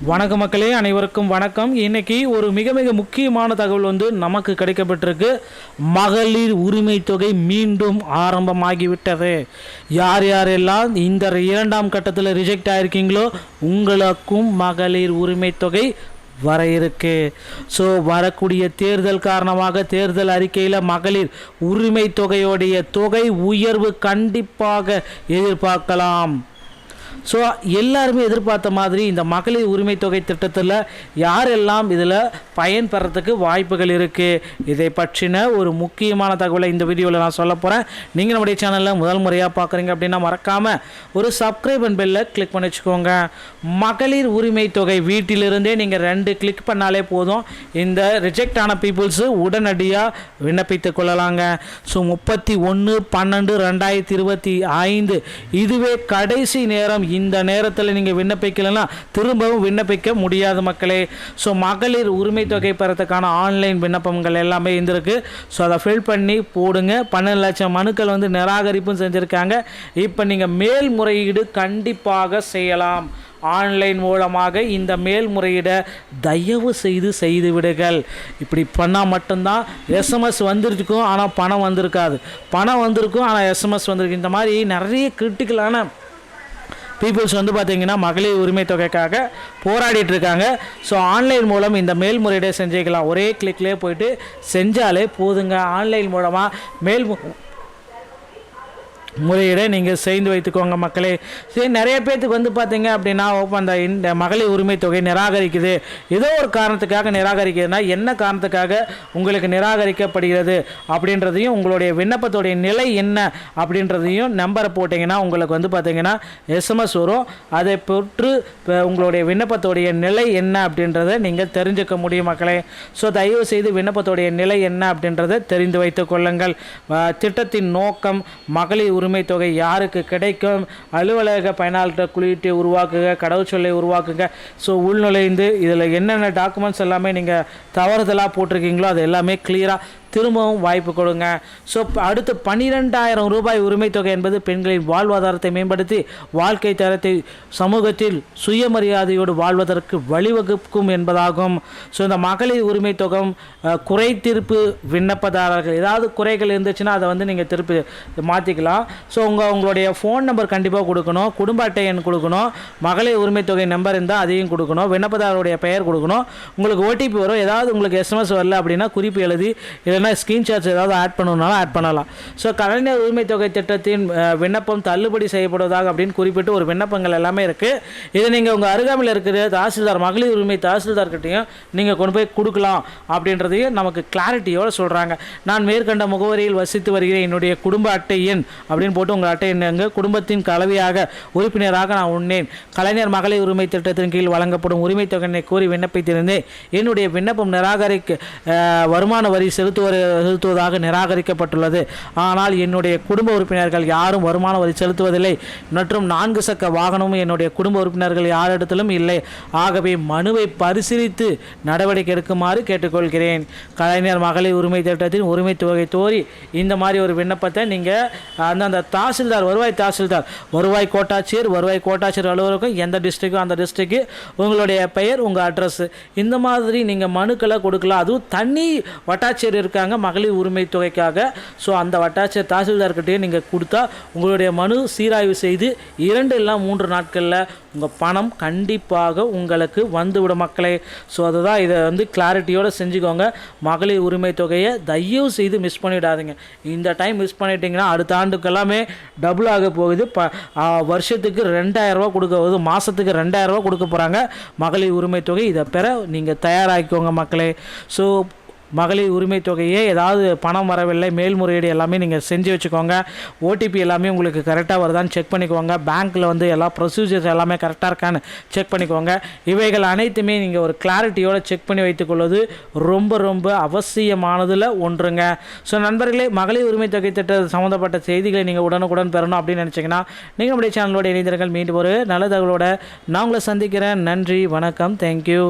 வணக்க மக்களே, அனைவருக்கும் வணக்கம். இன்னைக்கு ஒரு மிக மிக முக்கியமான தகவல் நமக்கு கிடைக்கப்பட்டிருக்கு. மகளிர் உரிமை தொகை மீண்டும் ஆரம்பமாகிவிட்டது. யார் யாரெல்லாம் இந்த இரண்டாம் கட்டத்தில் ரிஜெக்ட் ஆகிருக்கீங்களோ உங்களுக்கும் மகளிர் உரிமை தொகை வர இருக்கு. ஸோ வரக்கூடிய தேர்தல் காரணமாக தேர்தல் அறிக்கையில் மகளிர் உரிமை தொகையோடைய தொகை உயர்வு கண்டிப்பாக எதிர்பார்க்கலாம். ஸோ எல்லாருமே எதிர்பார்த்த மாதிரி இந்த மகளிர் உரிமை தொகை திட்டத்தில் யாரெல்லாம் இதில் பயன்பெறத்துக்கு வாய்ப்புகள் இருக்குது, இதை பற்றின ஒரு முக்கியமான தகவலை இந்த வீடியோவில் நான் சொல்ல போகிறேன். நீங்கள் நம்முடைய சேனலில் முதல் முறையாக பார்க்குறீங்க அப்படின்னா மறக்காமல் ஒரு சப்ஸ்கிரைப் அண்ட் பெல்லை கிளிக் பண்ணி வச்சுக்கோங்க. மகளிர் உரிமை தொகை வீட்டிலிருந்தே நீங்கள் 2 கிளிக் பண்ணாலே போதும். இந்த ரிஜெக்ட் ஆன பீப்புள்ஸு உடனடியாக விண்ணப்பித்து கொள்ளலாங்க. ஸோ 31/12/2025 இதுவே கடைசி நேரம். இந்த நேரத்தில் நீங்கள் விண்ணப்பிக்கலைன்னா திரும்பவும் விண்ணப்பிக்க முடியாது மக்களே. ஸோ மகளிர் உரிமை தொகை பெறத்துக்கான ஆன்லைன் விண்ணப்பங்கள் எல்லாமே இருந்திருக்கு. ஸோ அதை ஃபில் பண்ணி போடுங்க. 12 லட்சம் மனுக்கள் நிராகரிப்பும் செஞ்சுருக்காங்க. இப்போ நீங்கள் மேல்முறையீடு கண்டிப்பாக செய்யலாம். ஆன்லைன் மூலமாக இந்த மேல்முறையீடை தயவு செய்து விடுங்கள். இப்படி பண்ணால் மட்டும்தான் எஸ்எம்எஸ் வந்துருக்கும், ஆனால் பணம் வந்திருக்காது. பணம் வந்திருக்கும், ஆனால் எஸ்எம்எஸ் வந்திருக்கு. இந்த மாதிரி நிறைய கிரிட்டிக்கலான பீப்புள்ஸ் பார்த்தீங்கன்னா மகளிர் உரிமை தொகைக்காக போராடிட்டு இருக்காங்க. ஸோ ஆன்லைன் மூலம் இந்த மேல்முறையீடை செஞ்சுக்கலாம். ஒரே கிளிக்லேயே போயிட்டு செஞ்சாலே போதுங்க. ஆன்லைன் மூலமாக முறையீடை நீங்கள் செய்து வைத்துக்கோங்க மக்களே. சரி, நிறைய பேர்த்துக்கு பார்த்தீங்க அப்படின்னா இந்த மகளிர் உரிமை தொகை நிராகரிக்குது. ஏதோ ஒரு காரணத்துக்காக நிராகரிக்குதுன்னா என்ன காரணத்துக்காக உங்களுக்கு நிராகரிக்கப்படுகிறது அப்படின்றதையும் உங்களுடைய விண்ணப்பத்துடைய நிலை என்ன அப்படின்றதையும் நம்பரை போட்டிங்கன்னா உங்களுக்கு பார்த்தீங்கன்னா எஸ்எம்எஸ் வரும். அதை பொறுத்து உங்களுடைய விண்ணப்பத்துடைய நிலை என்ன அப்படின்றத நீங்கள் தெரிஞ்சுக்க முடியும் மக்களே. ஸோ தயவு செய்து விண்ணப்பத்துடைய நிலை என்ன அப்படின்றத தெரிந்து வைத்துக் கொள்ளுங்கள். திட்டத்தின் நோக்கம் மகளிர் உரிமை தொகை யாருக்கு கிடைக்கும், அலுவலக பயனாளர் குறியீட்டை உருவாக்குங்க, கடவுச்சொல்லை உருவாக்குங்க. ஸோ உள்நுழைந்து இதில் என்னென்ன டாக்குமெண்ட்ஸ் எல்லாமே நீங்கள் தவறுதலாக போட்டிருக்கீங்களோ அது எல்லாமே கிளியராக திரும்பவும் வாய்ப்பு கொடுங்க. ஸோ அடுத்து 12,000 ரூபாய் உரிமை தொகை என்பது பெண்களின் வாழ்வாதாரத்தை மேம்படுத்தி வாழ்க்கை தரத்தை சமூகத்தில் சுயமரியாதையோடு வாழ்வதற்கு வழிவகுக்கும் என்பதாகும். ஸோ இந்த மகளிர் உரிமை தொகை குறை தீர்ப்பு விண்ணப்பதாரர்கள் ஏதாவது குறைகள் இருந்துச்சுன்னா அதை நீங்கள் திருப்பி மாற்றிக்கலாம். ஸோ உங்களுடைய ஃபோன் நம்பர் கண்டிப்பாக கொடுக்கணும், குடும்ப அட்டை எண் கொடுக்கணும், மகளிர் உரிமை தொகை நம்பர் இருந்தால் அதையும் கொடுக்கணும், விண்ணப்பதாரருடைய பெயர் கொடுக்கணும். உங்களுக்கு ஓடிபி வரும். ஏதாவது உங்களுக்கு எஸ்எம்எஸ் வரல அப்படின்னா குறிப்பு எழுதி ஸ்கிரீன்ஷாட்ஸ் ஏதாவது ஆட் பண்ணணும்னாலும் ஆட் பண்ணலாம். ஸோ கலைஞர் உரிமை தொகை திட்டத்தின் விண்ணப்பம் தள்ளுபடி செய்யப்படுவதாக அப்படின்னு குறிப்பிட்டு ஒரு விண்ணப்பங்கள் எல்லாமே இருக்குது. இதை நீங்கள் உங்கள் அருகாமையில் இருக்கிற தாசில்தார் மகளிர் உரிமை தாசில்தார்கிட்டையும் நீங்கள் கொண்டு போய் கொடுக்கலாம் அப்படின்றதையும் நமக்கு கிளாரிட்டியோடு சொல்கிறாங்க. நான் மேற்கண்ட முகவரியில் வசித்து வருகிறேன், என்னுடைய குடும்ப அட்டை எண் அப்படின்னு போட்டு உங்கள் அட்டை எண்ணங்க குடும்பத்தின் கலவையாக உறுப்பினராக நான் உண்ணேன். கலைஞர் மகளிர் உரிமை திட்டத்தின் கீழ் வழங்கப்படும் உரிமை தொகையினை கோரி விண்ணப்பித்திருந்தேன். என்னுடைய விண்ணப்பம் வருமான வரி செலுத்துவதாக நிராகரிக்கப்பட்டுள்ளது. ஆனால் என்னுடைய குடும்ப உறுப்பினர்கள் யாரும் வருமான வரி செலுத்துவதில்லை மற்றும் 4 சக்கர வாகனமும் என்னுடைய குடும்ப உறுப்பினர்கள் யாரிடத்திலும் இல்லை. ஆகவே மனுவை பரிசீலித்து நடவடிக்கை எடுக்குமாறு கேட்டுக்கொள்கிறேன். கலைஞர் மகளிர் உரிமை திட்டத்தின் உரிமை தொகை கோரி இந்த மாதிரி ஒரு விண்ணப்பத்தை நீங்கள் அந்தந்த தாசில்தார் வருவாய் கோட்டாட்சியர் அலுவலகம் எந்த டிஸ்ட்ரிக்டோ அந்த டிஸ்ட்ரிக்ட் உங்களுடைய பெயர், உங்கள் அட்ரஸ், இந்த மாதிரி நீங்கள் மனுக்களை கொடுக்கலாம். அதுவும் தனி வட்டாட்சியர் இருக்காங்க மகளிர் உரிமை தொகைக்காக. ஸோ அந்த வட்டாட்சியர் தாசில்தார்கிட்டே நீங்கள் கொடுத்தா உங்களுடைய மனு சீராய்வு செய்து 2 இல்லை 3 நாட்களில் உங்கள் பணம் கண்டிப்பாக உங்களுக்கு வந்துவிடும் மக்களே. ஸோ அதுதான் இதை கிளாரிட்டியோடு செஞ்சுக்கோங்க. மகளிர் உரிமை தொகையை தயவு செய்து மிஸ் பண்ணிவிடாதீங்க. இந்த டைம் மிஸ் பண்ணிட்டீங்கன்னா அடுத்த ஆண்டுக்கு எல்லாமே டபுள் ஆக போகுது. வருஷத்துக்கு 2,000 ரூபா கொடுக்க போகுது, மாதத்துக்கு 2,000 ரூபா கொடுக்க போகிறாங்க மகளிர் உரிமை தொகை. இதை பெற நீங்கள் தயாராகிக்கோங்க மக்களே. ஸோ மகளிர் உரிமை தொகையே ஏதாவது பணம் வரவில்லை, மேல்முறையீடு எல்லாமே நீங்கள் செஞ்சு வச்சுக்கோங்க. ஓடிபி எல்லாமே உங்களுக்கு கரெக்டாக வருதான்னு செக் பண்ணிக்கோங்க. பேங்க்கில் எல்லா ப்ரொசீஜர்ஸ் எல்லாமே கரெக்டாக இருக்கான்னு செக் பண்ணிக்கோங்க. இவைகள் அனைத்துமே நீங்கள் ஒரு கிளாரிட்டியோடு செக் பண்ணி வைத்துக்கொள்வது ரொம்ப ரொம்ப அவசியமானதில் ஒன்றுங்க. ஸோ நண்பர்களே, மகளிர் உரிமை தொகை திட்ட சம்மந்தப்பட்ட செய்திகளை நீங்கள் உடனுக்குடன் பெறணும் அப்படின்னு நினச்சிங்கன்னா நீங்கள் நம்முடைய சேனலோட இணைந்திருங்கள். மீண்டும் ஒரு நல்ல தகவலோட நான் உங்களை சந்திக்கிறேன். நன்றி, வணக்கம், தேங்க்யூ.